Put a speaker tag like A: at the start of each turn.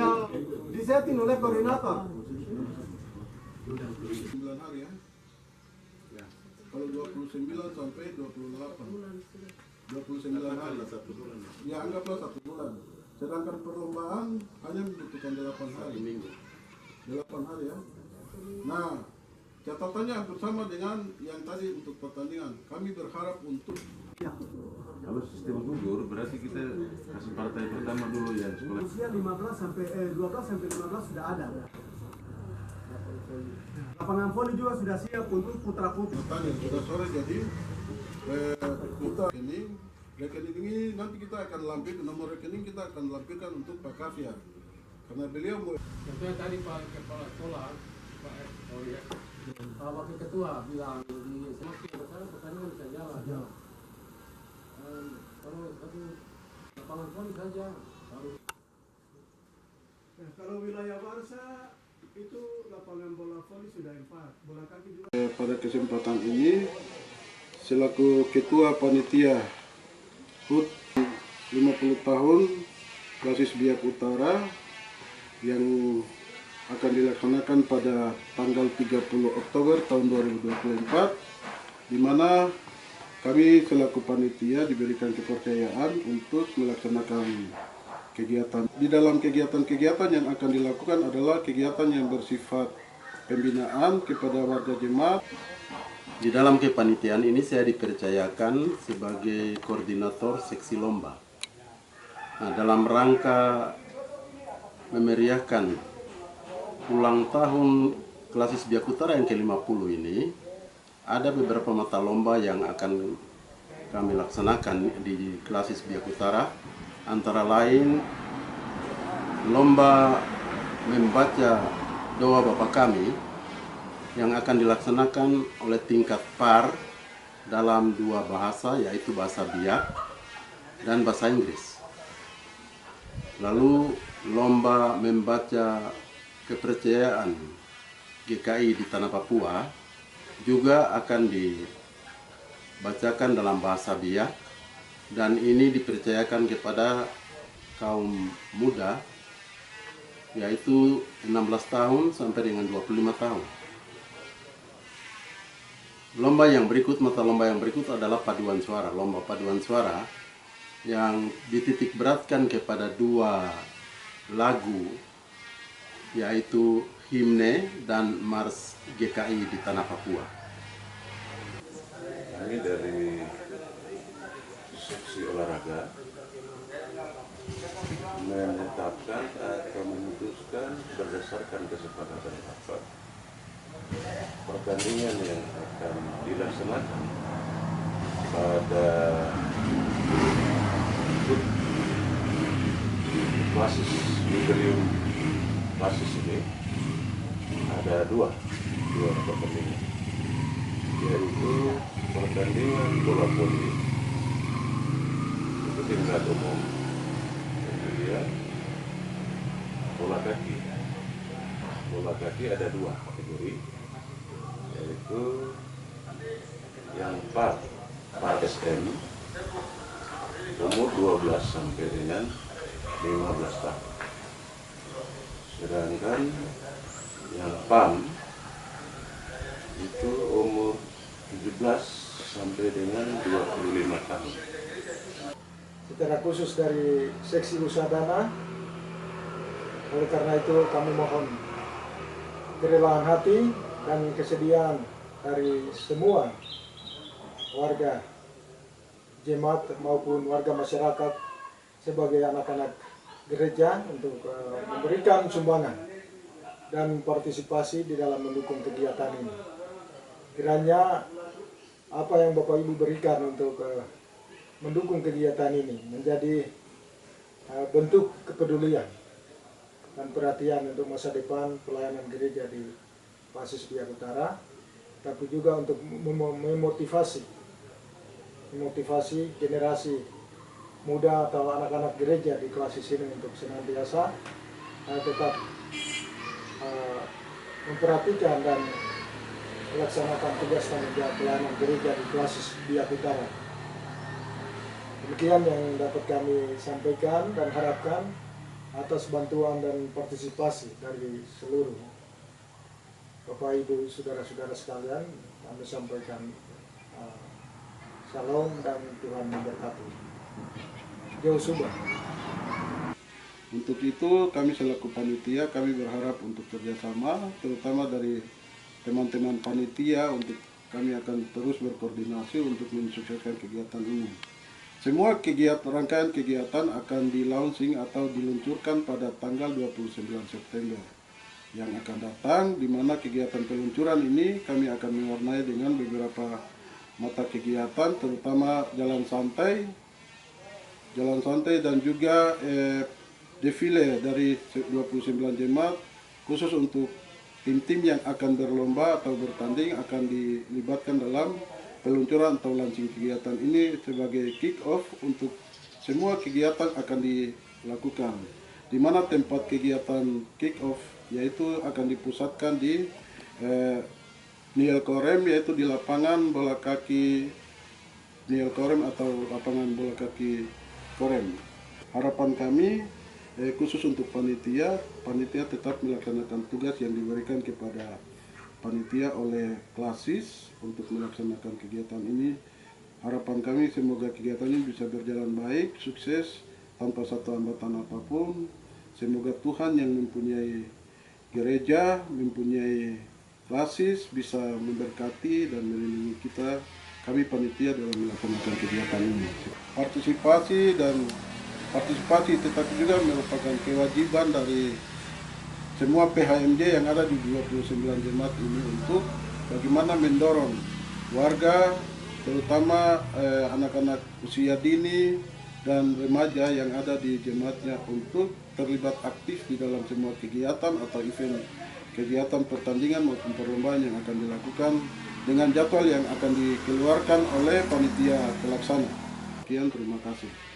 A: tinggal disetting oleh koordinator.
B: 9 hari ya. Ya. Kalau 29 sampai 28. 29 hari. Ya, anggaplah 1 bulan. Sedangkan perlombaan hanya membutuhkan 8 hari. 8 hari ya. Nah, catatannya hampir sama dengan yang tadi untuk pertandingan. Kami berharap untuk
C: kalau sistem gugur berarti kita kasih partai pertama dulu ya sekolah.
A: Usia 12 sampai 15 sudah ada. Lapangan voli juga sudah siap untuk putra putri.
B: pertandingan sudah sore, jadi kita rekening ini nanti kita akan lampirkan, nomor rekening kita akan lampirkan untuk Pak Kaviar. Karena beliau mau.
D: Contohnya tadi Pak Kepala Sekolah, Pak Wakil Ketua bilang di semakin besar pertandingan bisa jalan. Kalau lapangan voli saja.
A: Kalau wilayah Warsa itu lapangan bola voli sudah 4, bola kaki juga.
B: Pada kesempatan ini selaku Ketua Panitia HUT 50 tahun Klasis Biak Utara yang akan dilaksanakan pada tanggal 30 Oktober tahun 2024, di mana kami selaku panitia diberikan kepercayaan untuk melaksanakan kegiatan. Di dalam kegiatan-kegiatan yang akan dilakukan adalah kegiatan yang bersifat pembinaan kepada warga jemaat.
E: Di dalam kepanitiaan ini saya dipercayakan sebagai koordinator seksi lomba. Nah, dalam rangka memeriahkan ulang tahun Klasis Biak Utara yang ke-50 ini, ada beberapa mata lomba yang akan kami laksanakan di Klasis Biak Utara, antara lain lomba membaca doa Bapa Kami yang akan dilaksanakan oleh tingkat par dalam 2 bahasa, yaitu bahasa Biak dan bahasa Inggris. Lalu lomba membaca kepercayaan GKI di Tanah Papua juga akan dibacakan dalam bahasa Biak, dan ini dipercayakan kepada kaum muda, yaitu 16 tahun sampai dengan 25 tahun. Mata lomba yang berikut adalah paduan suara. Lomba paduan suara yang dititik beratkan kepada 2 lagu, yaitu himne dan mars GKI di Tanah Papua.
C: Kami dari seksi olahraga menetapkan atau memutuskan berdasarkan kesepakatan rapat pertandingan yang akan dilaksanakan pada Klasis Imperium Klasis ini ada dua pertandingan, yaitu pertandingan bola voli itu tingkat umum, kemudian bola kaki ada 2 kategori, yaitu yang par SM umur 12 sampai dengan 15 tahun, sedangkan yang PAM itu umur 17 sampai dengan 25 tahun.
F: Secara khusus dari seksi Usadana, oleh karena itu kami mohon kerelaan hati dan kesediaan dari semua warga jemaat maupun warga masyarakat sebagai anak-anak gereja untuk memberikan sumbangan dan partisipasi di dalam mendukung kegiatan ini. Kiranya apa yang Bapak Ibu berikan untuk mendukung kegiatan ini menjadi bentuk kepedulian dan perhatian untuk masa depan pelayanan gereja di Klasis Biak Utara, tapi juga untuk memotivasi generasi muda atau anak-anak gereja di Klasis ini untuk senantiasa tetap memperhatikan dan melaksanakan tugas tanggung jawab pelayanan gereja di Klasis Biak Utara. Demikian yang dapat kami sampaikan dan harapkan atas bantuan dan partisipasi dari seluruh Bapak Ibu saudara-saudara sekalian. Kami sampaikan Shalom dan Tuhan memberkati. Jauh subah.
B: Untuk itu kami selaku panitia kami berharap untuk kerjasama, terutama dari teman-teman panitia, untuk kami akan terus berkoordinasi untuk mensukseskan kegiatan ini. Semua rangkaian kegiatan akan di-launching atau diluncurkan pada tanggal 29 September yang akan datang, di mana kegiatan peluncuran ini kami akan mewarnai dengan beberapa mata kegiatan, terutama jalan santai dan juga defile dari 29 jemaat, khusus untuk tim-tim yang akan berlomba atau bertanding akan dilibatkan dalam peluncuran atau launching kegiatan ini sebagai kick off untuk semua kegiatan akan dilakukan, di mana tempat kegiatan kick off yaitu akan dipusatkan di Niel Korem, yaitu di lapangan bola kaki Niel Korem atau lapangan bola kaki Korem. Harapan kami khusus untuk panitia tetap melaksanakan tugas yang diberikan kepada panitia oleh Klasis untuk melaksanakan kegiatan ini. Harapan kami semoga kegiatan ini bisa berjalan baik, sukses, tanpa satu hambatan apapun. Semoga Tuhan yang mempunyai gereja, mempunyai Klasis bisa memberkati dan melindungi kita, kami panitia dalam melaksanakan kegiatan ini. Partisipasi tetapi juga merupakan kewajiban dari semua PHMJ yang ada di 29 jemaat ini untuk bagaimana mendorong warga, terutama anak-anak usia dini dan remaja yang ada di jemaatnya untuk terlibat aktif di dalam semua kegiatan atau event kegiatan pertandingan maupun perlombaan yang akan dilakukan dengan jadwal yang akan dikeluarkan oleh panitia pelaksana. Sekian, terima kasih.